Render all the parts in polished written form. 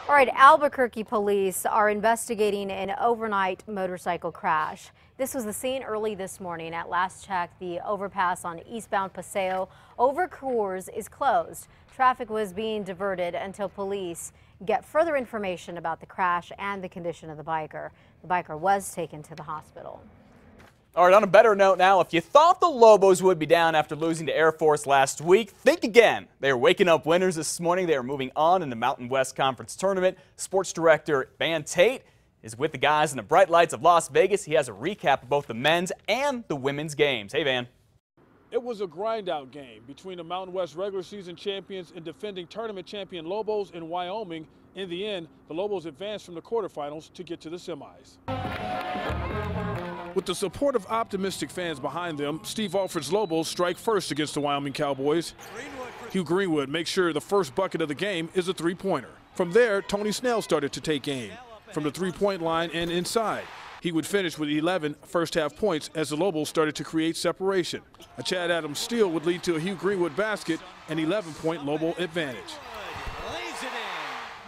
All right, Albuquerque police are investigating an overnight motorcycle crash. This was the scene early this morning. At last check, the overpass on eastbound Paseo over Coors is closed. Traffic was being diverted until police get further information about the crash and the condition of the biker. The biker was taken to the hospital. All right, on a better note now, if you thought the Lobos would be down after losing to Air Force last week, think again. They are waking up winners this morning. They are moving on in the Mountain West Conference Tournament. Sports Director Van Tate is with the guys in the bright lights of Las Vegas. He has a recap of both the men's and the women's games. Hey, Van. It was a grind-out game between the Mountain West regular season champions and defending tournament champion Lobos in Wyoming. In the end, the Lobos advanced from the quarterfinals to get to the semis. With the support of optimistic fans behind them, Steve Alford's Lobos strike first against the Wyoming Cowboys. Hugh Greenwood makes sure the first bucket of the game is a three-pointer. From there, Tony Snell started to take aim from the three-point line and inside. He would finish with 11 first-half points as the Lobos started to create separation. A Chad Adams steal would lead to a Hugh Greenwood basket, an 11-point Lobo advantage.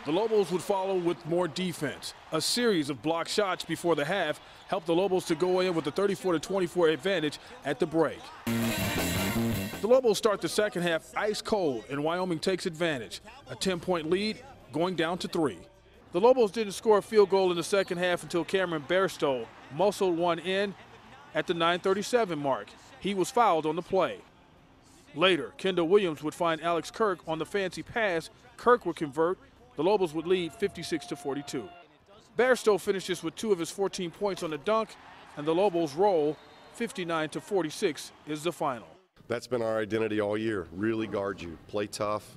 The Lobos would follow with more defense. A series of blocked shots before the half helped the Lobos to go in with a 34-24 advantage at the break. The Lobos start the second half ice cold, and Wyoming takes advantage. A 10-point lead going down to 3. The Lobos didn't score a field goal in the second half until Cameron Bairstow muscled one in at the 9:37 mark. He was fouled on the play. Later, Kendall Williams would find Alex Kirk on the fancy pass. Kirk would convert. The Lobos would lead 56-42. Bairstow finishes with 2 of his 14 points on the dunk, and the Lobos roll 59-46 is the final. That's been our identity all year. Really guard you, play tough,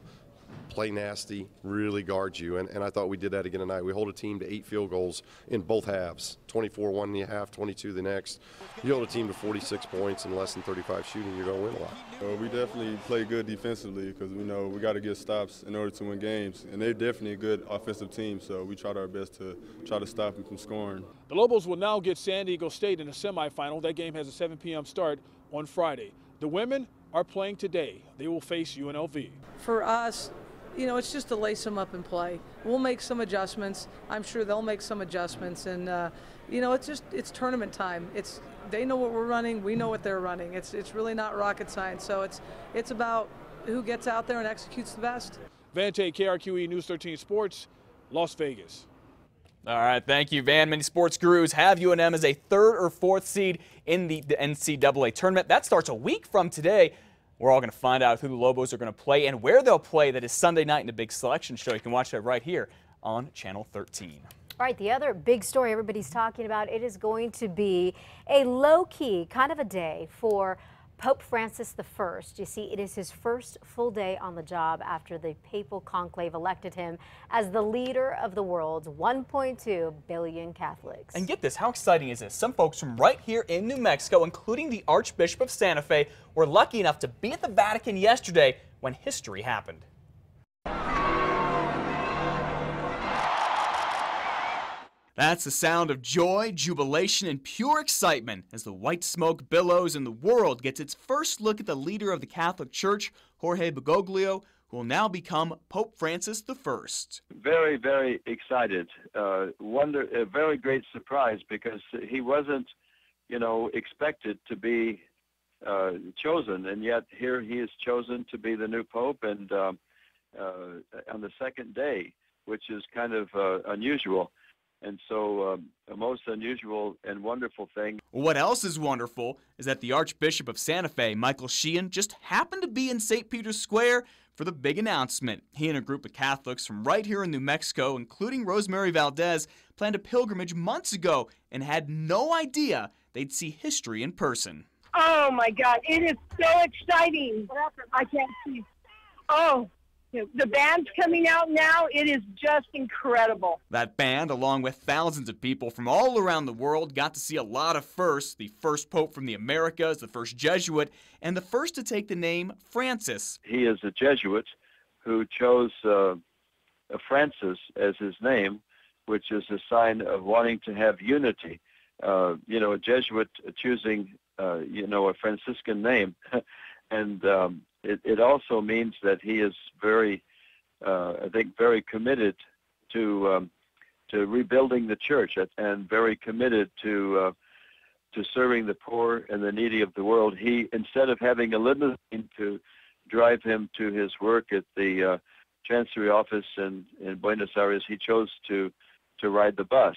play nasty, really guard you. And I thought we did that again tonight. We hold a team to 8 field goals in both halves, 24 one half, 22 the next. You hold a team to 46 points and less than 35 shooting, you're going to win a lot. We definitely play good defensively because we know we got to get stops in order to win games. And they're definitely a good offensive team, so we tried our best to try to stop them from scoring. The Lobos will now get San Diego State in the semifinal. That game has a 7 p.m. start on Friday. The women are playing today. They will face UNLV. For us, you know, it's just to lace them up and play. We'll make some adjustments. I'm sure they'll make some adjustments. And, you know, it's tournament time. They know what we're running. We know what they're running. It's really not rocket science. So it's about who gets out there and executes the best. Van Tate, KRQE News 13 Sports, Las Vegas. All right, thank you, Van. Many sports gurus have UNM as a 3rd or 4th seed in the NCAA tournament. That starts a week from today. We're all going to find out who the Lobos are going to play and where they'll play. That is Sunday night in a big selection show. You can watch that right here on Channel 13. All right, the other big story everybody's talking about, it is going to be a low-key kind of a day for Pope Francis I. You see, it is his first full day on the job after the papal conclave elected him as the leader of the world's 1.2 billion Catholics. And get this, how exciting is this? Some folks from right here in New Mexico, including the Archbishop of Santa Fe, were lucky enough to be at the Vatican yesterday when history happened. That's the sound of joy, jubilation, and pure excitement as the white smoke billows and the world gets its first look at the leader of the Catholic Church, Jorge Bergoglio, who will now become Pope Francis I. Very, very excited. A very great surprise because he wasn't, expected to be chosen, and yet here he is chosen to be the new Pope, and on the second day, which is kind of unusual. And so a most unusual and wonderful thing. What else is wonderful is that the Archbishop of Santa Fe, Michael Sheehan, just happened to be in St. Peter's Square for the big announcement. He and a group of Catholics from right here in New Mexico, including Rosemary Valdez, planned a pilgrimage months ago and had no idea they'd see history in person. Oh, my God. It is so exciting. I can't see. Oh. The band's coming out now. It is just incredible. That band, along with thousands of people from all around the world, got to see a lot of firsts. The first Pope from the Americas, the first Jesuit, and the first to take the name Francis. He is a Jesuit who chose Francis as his name, which is a sign of wanting to have unity. A Jesuit choosing, a Franciscan name. And it also means that he is very, I think, very committed to rebuilding the church and very committed to serving the poor and the needy of the world. He, instead of having a limousine to drive him to his work at the Chancery office in Buenos Aires, he chose to ride the bus.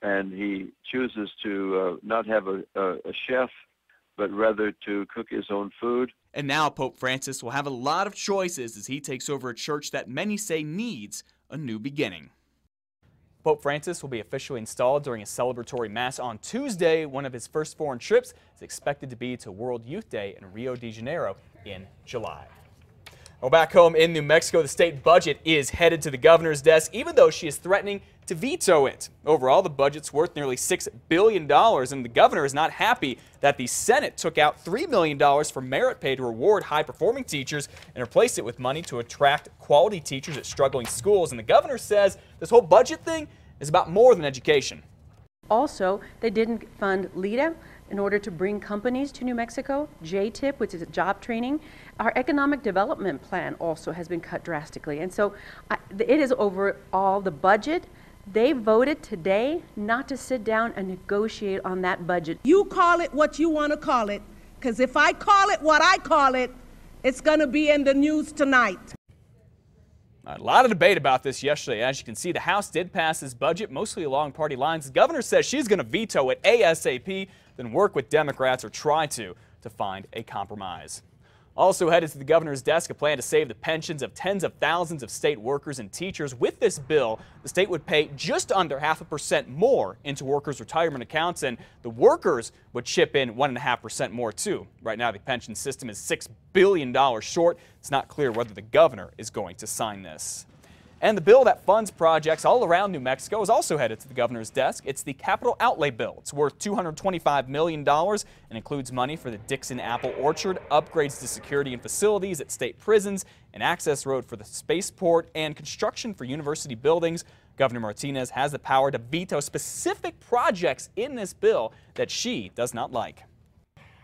And he chooses to not have a chef, but rather to cook his own food. And now Pope Francis will have a lot of choices as he takes over a church that many say needs a new beginning. Pope Francis will be officially installed during a celebratory mass on Tuesday. One of his first foreign trips is expected to be to World Youth Day in Rio de Janeiro in July. Well, back home in New Mexico, the state budget is headed to the governor's desk, even though she is threatening to veto it. Overall, the budget's worth nearly $6 billion, and the governor is not happy that the Senate took out $3 million for merit pay to reward high-performing teachers and replaced it with money to attract quality teachers at struggling schools. And the governor says this whole budget thing is about more than education. Also, they didn't fund LIDA in order to bring companies to New Mexico. JTIP, which is a job training. Our economic development plan also has been cut drastically. And so it is overall the budget. They voted today not to sit down and negotiate on that budget. You call it what you want to call it, because if I call it what I call it, it's going to be in the news tonight. A lot of debate about this yesterday. As you can see, the House did pass this budget, mostly along party lines. The governor says she's going to veto it ASAP, then work with Democrats or try to find a compromise. Also headed to the governor's desk, a plan to save the pensions of tens of thousands of state workers and teachers. With this bill, the state would pay just under 0.5% more into workers' retirement accounts, and the workers would chip in 1.5% more too. Right now, the pension system is $6 billion short. It's not clear whether the governor is going to sign this. And the bill that funds projects all around New Mexico is also headed to the governor's desk. It's the capital outlay bill. It's worth $225 million and includes money for the Dixon Apple Orchard, upgrades to security and facilities at state prisons, an access road for the spaceport, and construction for university buildings. Governor Martinez has the power to veto specific projects in this bill that she does not like.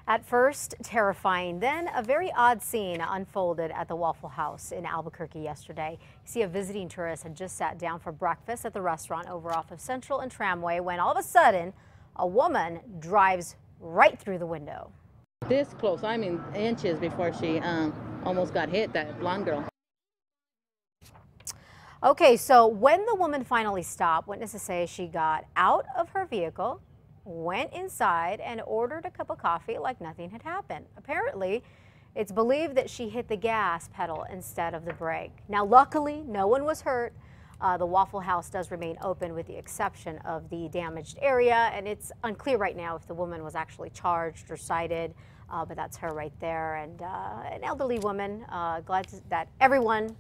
At first, terrifying, then a very odd scene unfolded at the Waffle House in Albuquerque yesterday. You see, a visiting tourist had just sat down for breakfast at the restaurant over off of Central and Tramway when all of a sudden, a woman drives right through the window. This close, I mean inches before she almost got hit, that blonde girl. Okay, so when the woman finally stopped, witnesses say she got out of her vehicle, went inside and ordered a cup of coffee like nothing had happened. Apparently, it's believed that she hit the gas pedal instead of the brake. Now, luckily, no one was hurt. The Waffle House does remain open with the exception of the damaged area, and it's unclear right now if the woman was actually charged or cited, but that's her right there. And an elderly woman, glad that everyone,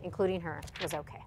including her, was okay.